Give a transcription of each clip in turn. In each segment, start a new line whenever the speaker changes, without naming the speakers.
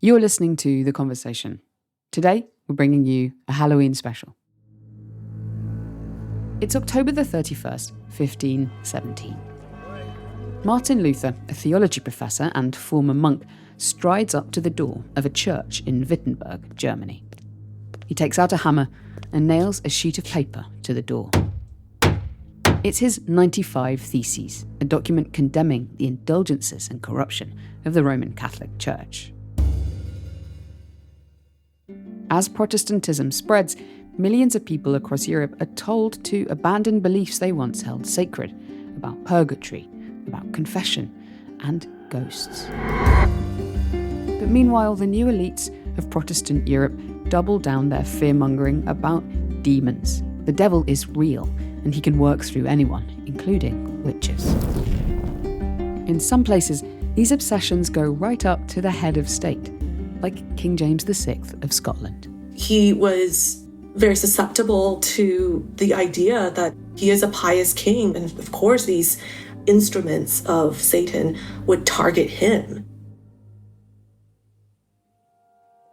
You're listening to The Conversation. Today, we're bringing you a Halloween special. It's October the 31st, 1517. Martin Luther, a theology professor and former monk, strides up to the door of a church in Wittenberg, Germany. He takes out a hammer and nails a sheet of paper to the door. It's his 95 Theses, a document condemning the indulgences and corruption of the Roman Catholic Church. As Protestantism spreads, millions of people across Europe are told to abandon beliefs they once held sacred about purgatory, about confession, and ghosts. But meanwhile, the new elites of Protestant Europe double down their fear-mongering about demons. The devil is real, and he can work through anyone, including witches. In some places, these obsessions go right up to the head of state, like King James VI of Scotland.
He was very susceptible to the idea that he is a pious king, and of course these instruments of Satan would target him.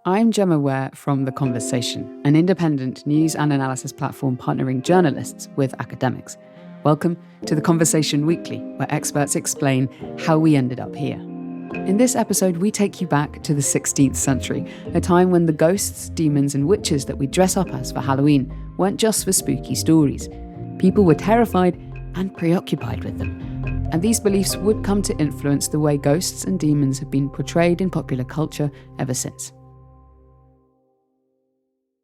I'm Gemma Ware from The Conversation, an independent news and analysis platform partnering journalists with academics. Welcome to The Conversation Weekly, where experts explain how we ended up here. In this episode, we take you back to the 16th century, a time when the ghosts, demons, and witches that we dress up as for Halloween weren't just for spooky stories. People were terrified and preoccupied with them. And these beliefs would come to influence the way ghosts and demons have been portrayed in popular culture ever since.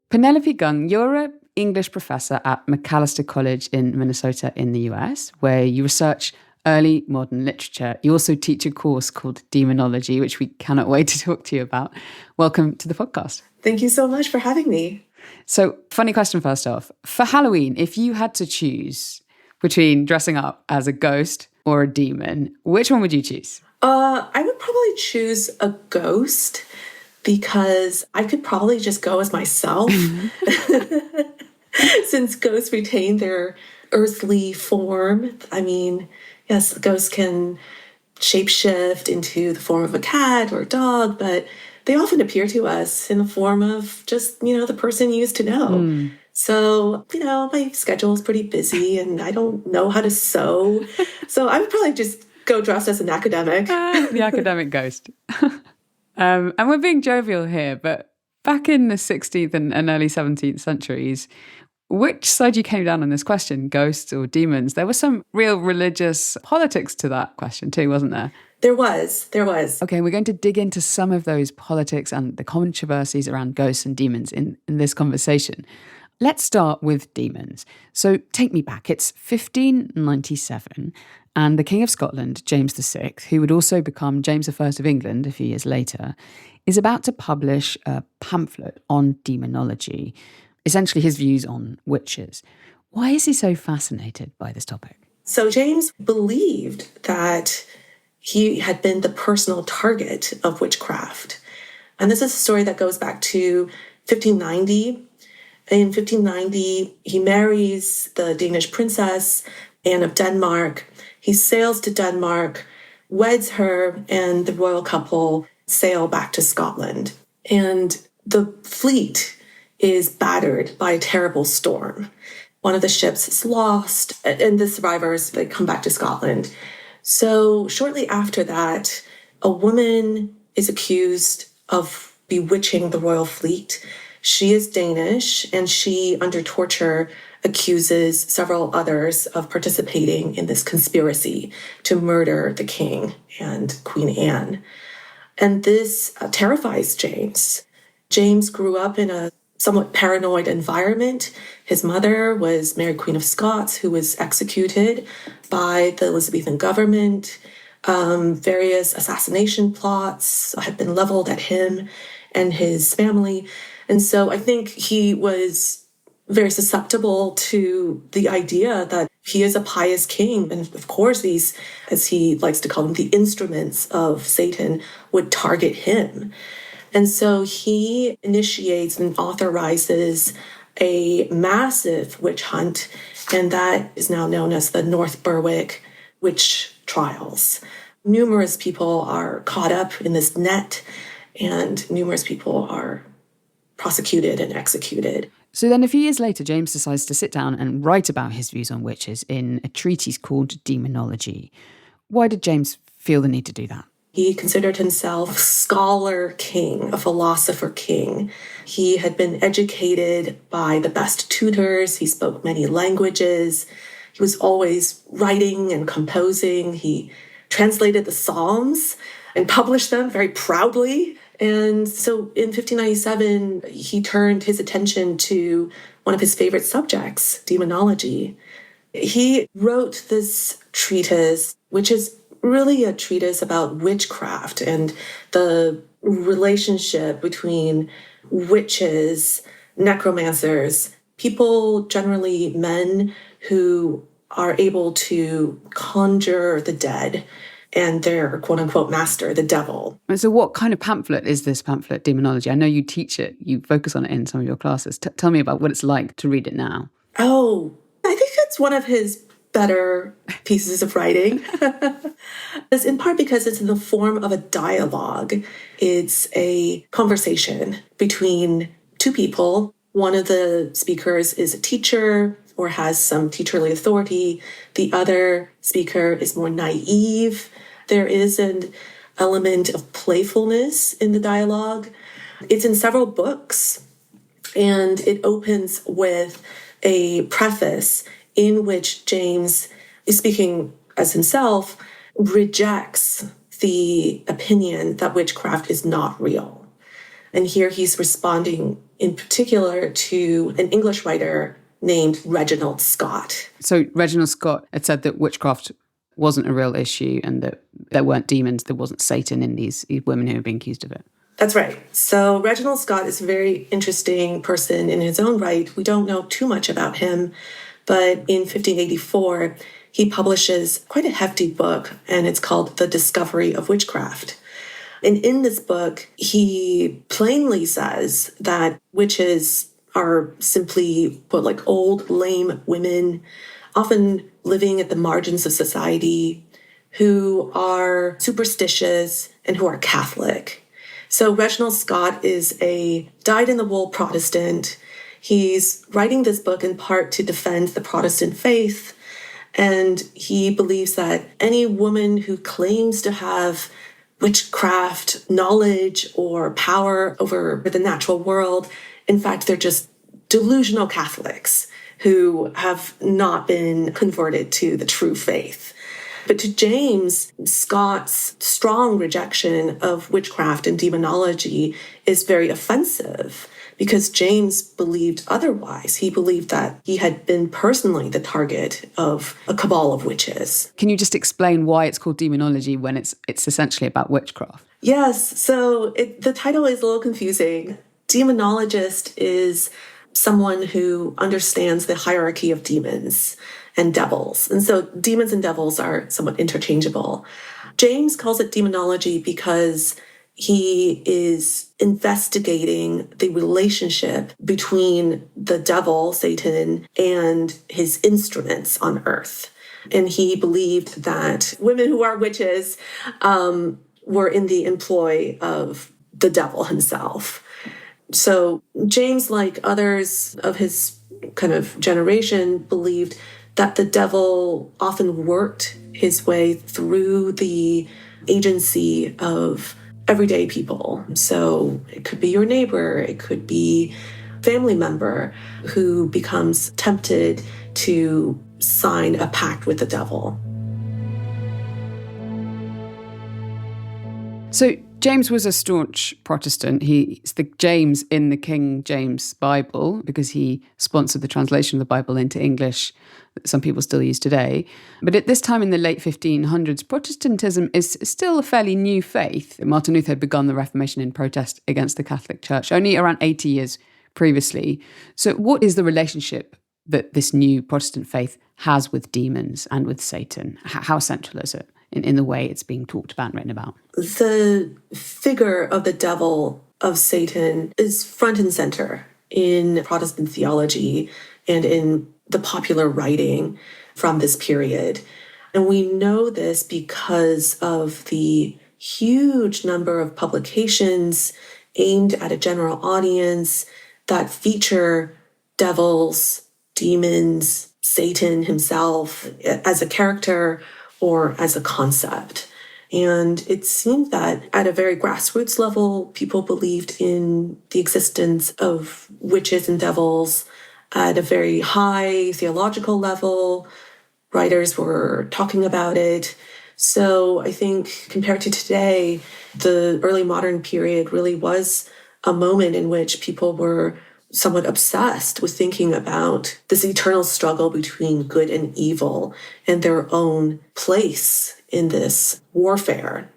Penelope Gung, you're an English professor at Macalester College in Minnesota in the US, where you research early modern literature. You also teach a course called Demonology, which we cannot wait to talk to you about. Welcome to the podcast.
Thank you so much for having me.
So, funny question first off. For Halloween, if you had to choose between dressing up as a ghost or a demon, which one would you choose?
I would probably choose a ghost, because I could probably just go as myself, since ghosts retain their earthly form. I mean, yes, ghosts can shapeshift into the form of a cat or a dog, but they often appear to us in the form of just, the person you used to know. So, my schedule is pretty busy and I don't know how to sew. So I would probably just go dressed as an academic.
The academic ghost. And we're being jovial here, but back in the 16th and early 17th centuries, which side you came down on this question, ghosts or demons? There was some real religious politics to that question too, wasn't there?
There was.
Okay, we're going to dig into some of those politics and the controversies around ghosts and demons in this conversation. Let's start with demons. So take me back. It's 1597, and the King of Scotland, James VI, who would also become James I of England a few years later, is about to publish a pamphlet on demonology, essentially his views on witches. Why is he so fascinated by this topic?
So James believed that he had been the personal target of witchcraft. And this is a story that goes back to 1590. In 1590, he marries the Danish princess, Anne of Denmark. He sails to Denmark, weds her, and the royal couple sail back to Scotland. And the fleet is battered by a terrible storm. One of the ships is lost, and the survivors, they come back to Scotland. So shortly after that, a woman is accused of bewitching the royal fleet. She is Danish, and she, under torture, accuses several others of participating in this conspiracy to murder the king and Queen Anne. And this terrifies James. James grew up in a somewhat paranoid environment. His mother was Mary Queen of Scots, who was executed by the Elizabethan government. Various assassination plots had been leveled at him and his family. And so I think he was very susceptible to the idea that he is a pious king. And of course, these, as he likes to call them, the instruments of Satan would target him. And so he initiates and authorizes a massive witch hunt, and that is now known as the North Berwick witch trials. Numerous people are caught up in this net, and numerous people are prosecuted and executed.
So then a few years later, James decides to sit down and write about his views on witches in a treatise called Demonology. Why did James feel the need to do that?
He considered himself scholar king, a philosopher king. He had been educated by the best tutors. He spoke many languages. He was always writing and composing. He translated the Psalms and published them very proudly. And so in 1597, he turned his attention to one of his favorite subjects, demonology. He wrote this treatise, which is really a treatise about witchcraft and the relationship between witches, necromancers, people, generally men who are able to conjure the dead, and their quote-unquote master, the devil.
And so what kind of pamphlet is this pamphlet, Demonology? I know you teach it, you focus on it in some of your classes. Tell me about what it's like to read it now.
Oh, I think it's one of his better pieces of writing. It's in part because it's in the form of a dialogue. It's a conversation between two people. One of the speakers is a teacher or has some teacherly authority. The other speaker is more naive. There is an element of playfulness in the dialogue. It's in several books, and it opens with a preface in which James, speaking as himself, rejects the opinion that witchcraft is not real. And here he's responding in particular to an English writer named Reginald Scott.
So Reginald Scott had said that witchcraft wasn't a real issue and that there weren't demons, there wasn't Satan in these women who were being accused of it.
That's right. So Reginald Scott is a very interesting person in his own right. We don't know too much about him, but in 1584, he publishes quite a hefty book, and it's called The Discovery of Witchcraft. And in this book, he plainly says that witches are simply, like old, lame women, often living at the margins of society, who are superstitious and who are Catholic. So Reginald Scott is a dyed-in-the-wool Protestant. He's writing this book in part to defend the Protestant faith, and he believes that any woman who claims to have witchcraft knowledge or power over the natural world, in fact, they're just delusional Catholics who have not been converted to the true faith. But to James, Scott's strong rejection of witchcraft and demonology is very offensive because James believed otherwise. He believed that he had been personally the target of a cabal of witches.
Can you just explain why it's called demonology when it's essentially about witchcraft?
Yes, so the title is a little confusing. Demonologist is someone who understands the hierarchy of demons and devils. And so demons and devils are somewhat interchangeable. James calls it demonology because he is investigating the relationship between the devil, Satan, and his instruments on earth. And he believed that women who are witches were in the employ of the devil himself. So James, like others of his kind of generation, believed that the devil often worked his way through the agency of everyday people. So it could be your neighbor, it could be a family member who becomes tempted to sign a pact with the devil.
So James was a staunch Protestant. He's the James in the King James Bible because he sponsored the translation of the Bible into English that some people still use today. But at this time in the late 1500s, Protestantism is still a fairly new faith. Martin Luther had begun the Reformation in protest against the Catholic Church only around 80 years previously. So what is the relationship that this new Protestant faith has with demons and with Satan? How central is it in the way it's being talked about and written about?
The figure of the devil, of Satan, is front and center in Protestant theology and in the popular writing from this period. And we know this because of the huge number of publications aimed at a general audience that feature devils, demons, Satan himself as a character or as a concept. And it seemed that at a very grassroots level, people believed in the existence of witches and devils. At a very high theological level, writers were talking about it. So I think compared to today, the early modern period really was a moment in which people were somewhat obsessed with thinking about this eternal struggle between good and evil and their own place in this warfare.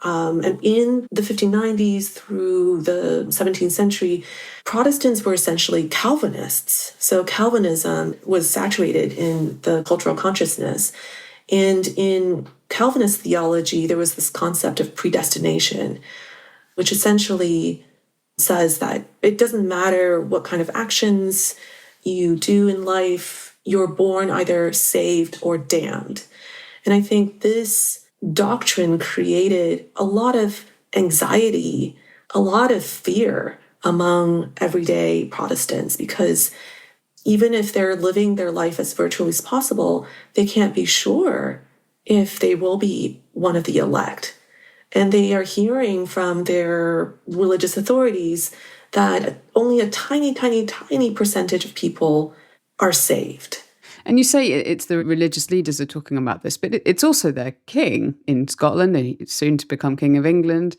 And in the 1590s through the 17th century, Protestants were essentially Calvinists. So Calvinism was saturated in the cultural consciousness. And in Calvinist theology, there was this concept of predestination, which essentially says that it doesn't matter what kind of actions you do in life, you're born either saved or damned. And I think this doctrine created a lot of anxiety, a lot of fear among everyday Protestants, because even if they're living their life as virtually as possible, they can't be sure if they will be one of the elect. And they are hearing from their religious authorities that only a tiny, tiny, tiny percentage of people are saved.
And you say it's the religious leaders are talking about this, but it's also their king in Scotland, and he's soon to become King of England.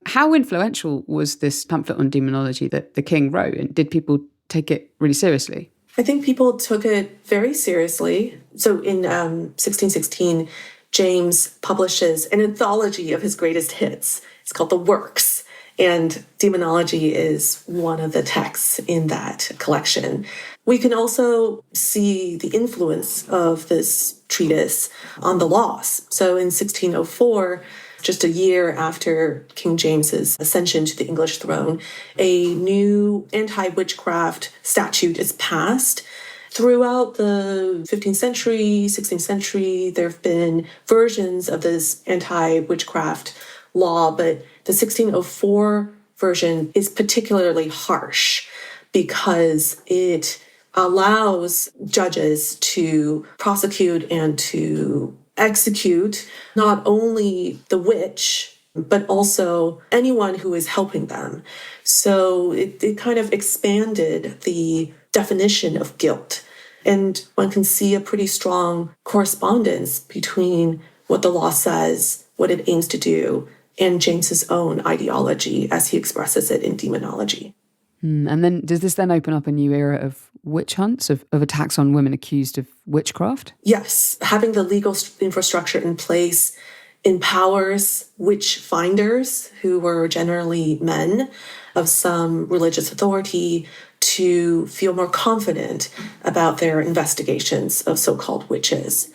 How influential was this pamphlet on demonology that the king wrote? And did people take it really seriously?
I think people took it very seriously. So in 1616, James publishes an anthology of his greatest hits. It's called The Works, and demonology is one of the texts in that collection. We can also see the influence of this treatise on the laws. So in 1604, just a year after King James's ascension to the English throne, a new anti-witchcraft statute is passed. Throughout the 15th century, 16th century, there have been versions of this anti-witchcraft law, but the 1604 version is particularly harsh because it allows judges to prosecute and to execute not only the witch, but also anyone who is helping them. So it kind of expanded the definition of guilt. And one can see a pretty strong correspondence between what the law says, what it aims to do, and James's own ideology as he expresses it in demonology.
And then does this then open up a new era of witch hunts, of attacks on women accused of witchcraft?
Yes, having the legal infrastructure in place empowers witch finders, who were generally men of some religious authority, to feel more confident about their investigations of so-called witches.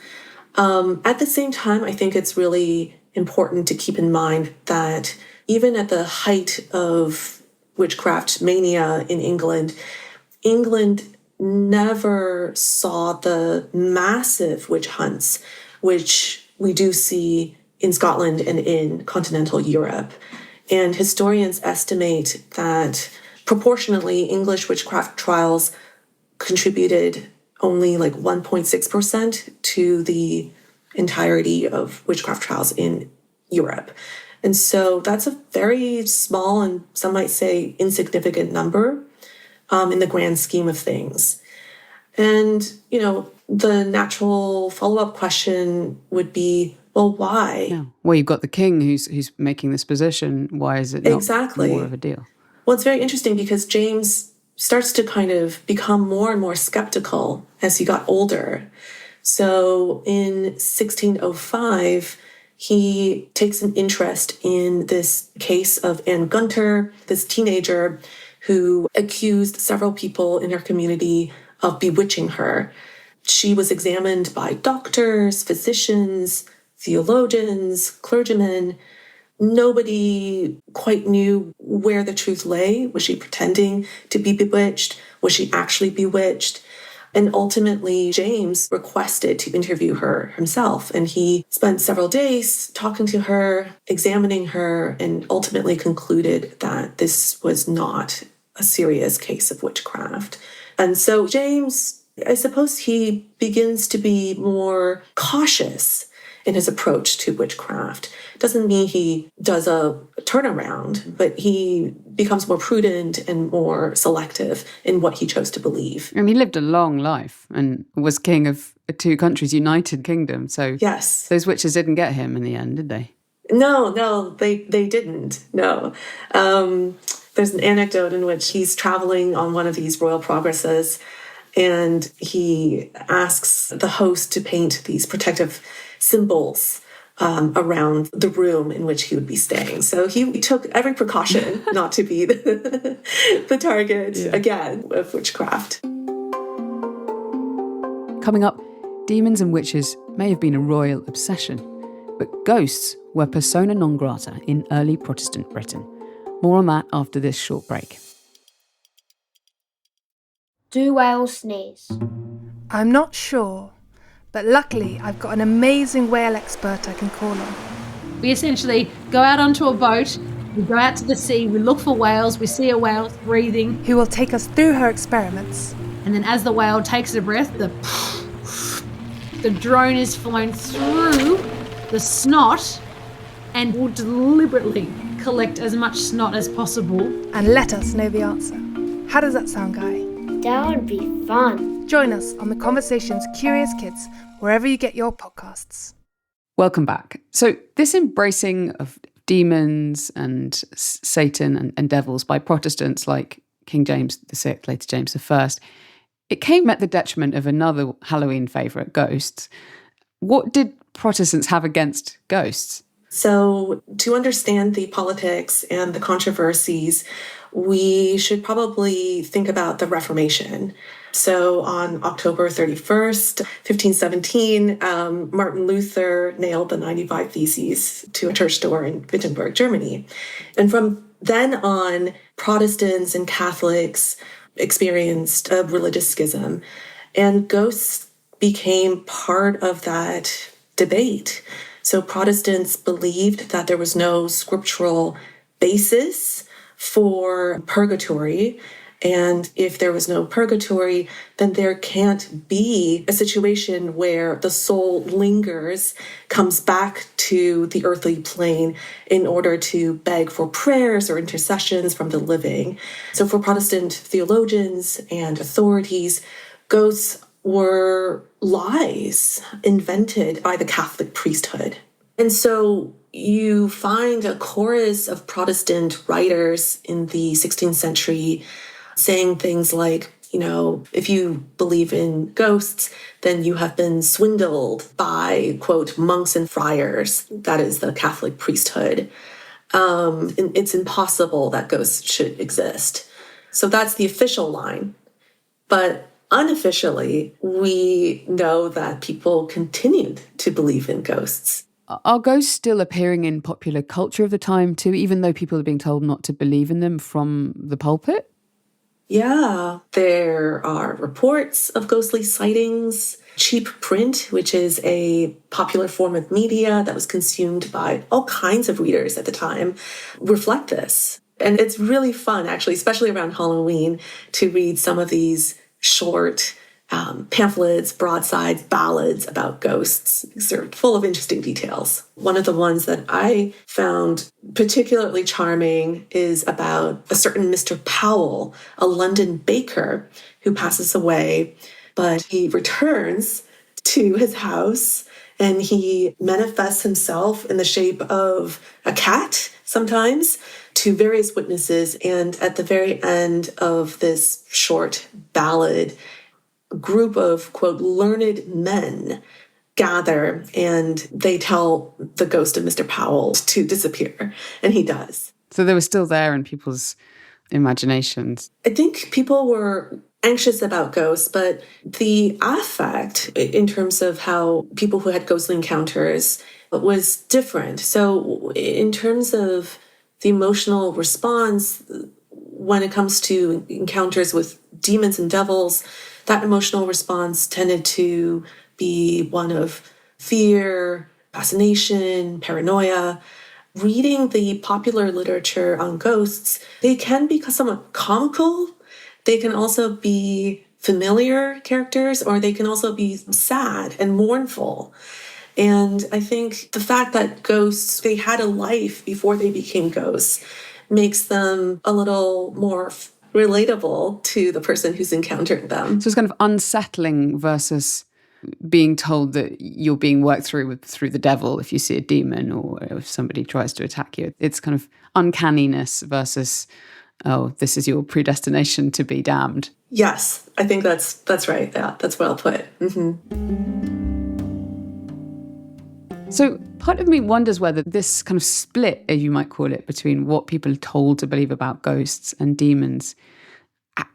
At the same time, I think it's really important to keep in mind that even at the height of witchcraft mania in England, England never saw the massive witch hunts, which we do see in Scotland and in continental Europe. And historians estimate that proportionately, English witchcraft trials contributed only like 1.6% to the entirety of witchcraft trials in Europe. And so that's a very small and some might say insignificant number in the grand scheme of things. And, you know, the natural follow-up question would be, well, why?
Yeah. Well, you've got the king who's making this position. Why is it not more of a deal?
Well, it's very interesting because James starts to kind of become more and more skeptical as he got older. So in 1605, he takes an interest in this case of Anne Gunter, this teenager who accused several people in her community of bewitching her. She was examined by doctors, physicians, theologians, clergymen. Nobody quite knew where the truth lay. Was she pretending to be bewitched? Was she actually bewitched? And ultimately, James requested to interview her himself. And he spent several days talking to her, examining her, and ultimately concluded that this was not a serious case of witchcraft. And so James, I suppose he begins to be more cautious in his approach to witchcraft. Doesn't mean he does a turnaround, but he becomes more prudent and more selective in what he chose to believe.
And he lived a long life and was king of a two countries united kingdom. So
yes,
those witches didn't get him in the end, did they?
No, they didn't. No. There's an anecdote in which he's traveling on one of these royal progresses, and he asks the host to paint these protective symbols around the room in which he would be staying. So he took every precaution not to be the target, again, of witchcraft.
Coming up, demons and witches may have been a royal obsession, but ghosts were persona non grata in early Protestant Britain. More on that after this short break.
Do whales sneeze?
I'm not sure, but luckily I've got an amazing whale expert I can call on.
We essentially go out onto a boat, we go out to the sea, we look for whales, we see a whale breathing.
Who will take us through her experiments.
And then as the whale takes a breath, the drone is flown through the snot and will deliberately collect as much snot as possible.
And let us know the answer. How does that sound, Guy?
That would be fun.
Join us on The Conversation's Curious Kids, wherever you get your podcasts.
Welcome back. So this embracing of demons and Satan and devils by Protestants like King James VI, later James I, it came at the detriment of another Halloween favourite, ghosts. What did Protestants have against ghosts?
So to understand the politics and the controversies, we should probably think about the Reformation. So on October 31st, 1517, Martin Luther nailed the 95 Theses to a church door in Wittenberg, Germany. And from then on, Protestants and Catholics experienced a religious schism, and ghosts became part of that debate. So Protestants believed that there was no scriptural basis for purgatory. And if there was no purgatory, then there can't be a situation where the soul lingers, comes back to the earthly plane in order to beg for prayers or intercessions from the living. So for Protestant theologians and authorities, ghosts were lies invented by the Catholic priesthood. And so you find a chorus of Protestant writers in the 16th century saying things like, you know, if you believe in ghosts, then you have been swindled by, quote, monks and friars. That is the Catholic priesthood. It's impossible that ghosts should exist. So that's the official line. But unofficially, we know that people continued to believe in ghosts.
Are ghosts still appearing in popular culture of the time too, even though people are being told not to believe in them from the pulpit?
Yeah, there are reports of ghostly sightings. Cheap print, which is a popular form of media that was consumed by all kinds of readers at the time, reflect this. And it's really fun, actually, especially around Halloween, to read some of these short pamphlets, broadsides, ballads about ghosts. They're full of interesting details. One of the ones that I found particularly charming is about a certain Mr. Powell, a London baker who passes away, but he returns to his house and he manifests himself in the shape of a cat sometimes to various witnesses. And at the very end of this short ballad, group of, quote, learned men gather and they tell the ghost of Mr. Powell to disappear. And he does.
So they were still there in people's imaginations.
I think people were anxious about ghosts, but the affect in terms of how people who had ghostly encounters was different. So in terms of the emotional response, when it comes to encounters with demons and devils, that emotional response tended to be one of fear, fascination, paranoia. Reading the popular literature on ghosts, they can be somewhat comical. They can also be familiar characters, or they can also be sad and mournful. And I think the fact that ghosts, they had a life before they became ghosts, makes them a little more relatable to the person who's encountered them.
So it's kind of unsettling versus being told that you're being worked through the devil if you see a demon or if somebody tries to attack you. It's kind of uncanniness versus, oh, this is your predestination to be damned.
Yes, I think that's right. Yeah, that's well put.
So part of me wonders whether this kind of split, as you might call it, between what people are told to believe about ghosts and demons,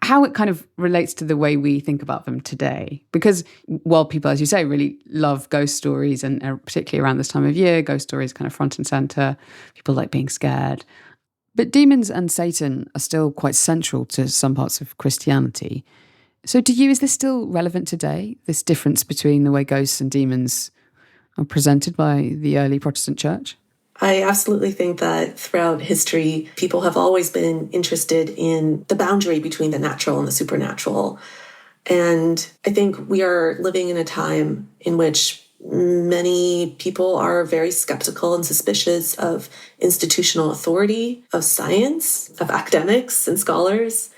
how it kind of relates to the way we think about them today. Because while people, as you say, really love ghost stories, and particularly around this time of year, ghost stories kind of front and center, people like being scared. But demons and Satan are still quite central to some parts of Christianity. So to you, is this still relevant today, this difference between the way ghosts and demons are presented by the early Protestant church?
I absolutely think that throughout history, people have always been interested in the boundary between the natural and the supernatural. And I think we are living in a time in which many people are very skeptical and suspicious of institutional authority, of science, of academics and scholars.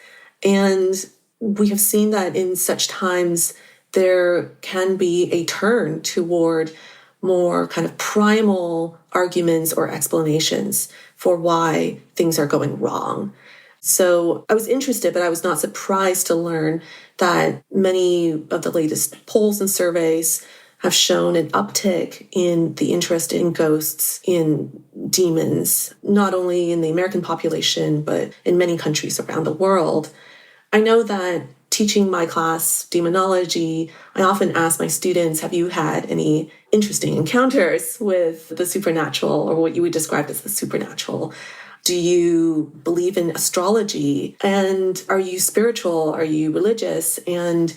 And we have seen that in such times, there can be a turn toward more kind of primal arguments or explanations for why things are going wrong. So I was interested, but I was not surprised to learn that many of the latest polls and surveys have shown an uptick in the interest in ghosts, in demons, not only in the American population, but in many countries around the world. I know that teaching my class demonology, I often ask my students, have you had any interesting encounters with the supernatural, or what you would describe as the supernatural? Do you believe in astrology? And are you spiritual? Are you religious? And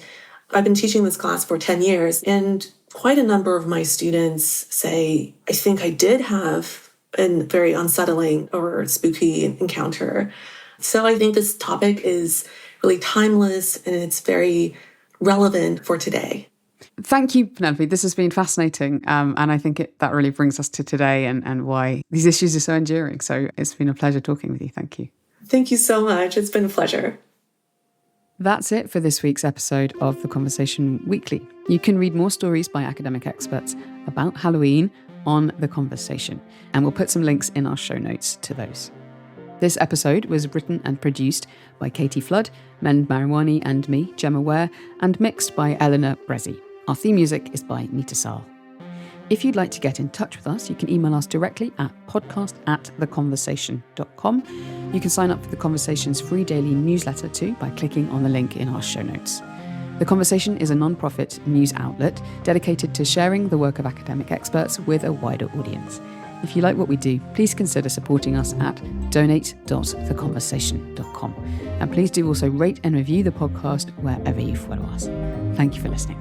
I've been teaching this class for 10 years, and quite a number of my students say, I think I did have a very unsettling or spooky encounter. So I think this topic is really timeless, and it's very relevant for today.
Thank you, Penelope. This has been fascinating. And I think that really brings us to today and why these issues are so enduring. So it's been a pleasure talking with you. Thank you.
Thank you so much. It's been a pleasure.
That's it for this week's episode of The Conversation Weekly. You can read more stories by academic experts about Halloween on The Conversation, and we'll put some links in our show notes to those. This episode was written and produced by Katie Flood, Mend Mariwani and me, Gemma Ware, and mixed by Eleanor Brezzi. Our theme music is by Nita Sal. If you'd like to get in touch with us, you can email us directly at podcast@theconversation.com. You can sign up for The Conversation's free daily newsletter too by clicking on the link in our show notes. The Conversation is a non-profit news outlet dedicated to sharing the work of academic experts with a wider audience. If you like what we do, please consider supporting us at donate.theconversation.com. And please do also rate and review the podcast wherever you follow us. Thank you for listening.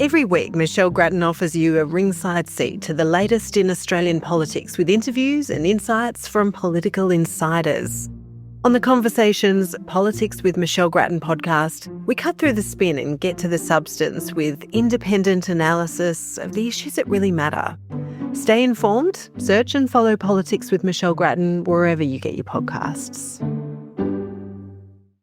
Every week, Michelle Grattan offers you a ringside seat to the latest in Australian politics with interviews and insights from political insiders. On The Conversation's Politics with Michelle Grattan podcast, we cut through the spin and get to the substance with independent analysis of the issues that really matter. Stay informed, search and follow Politics with Michelle Grattan wherever you get your podcasts.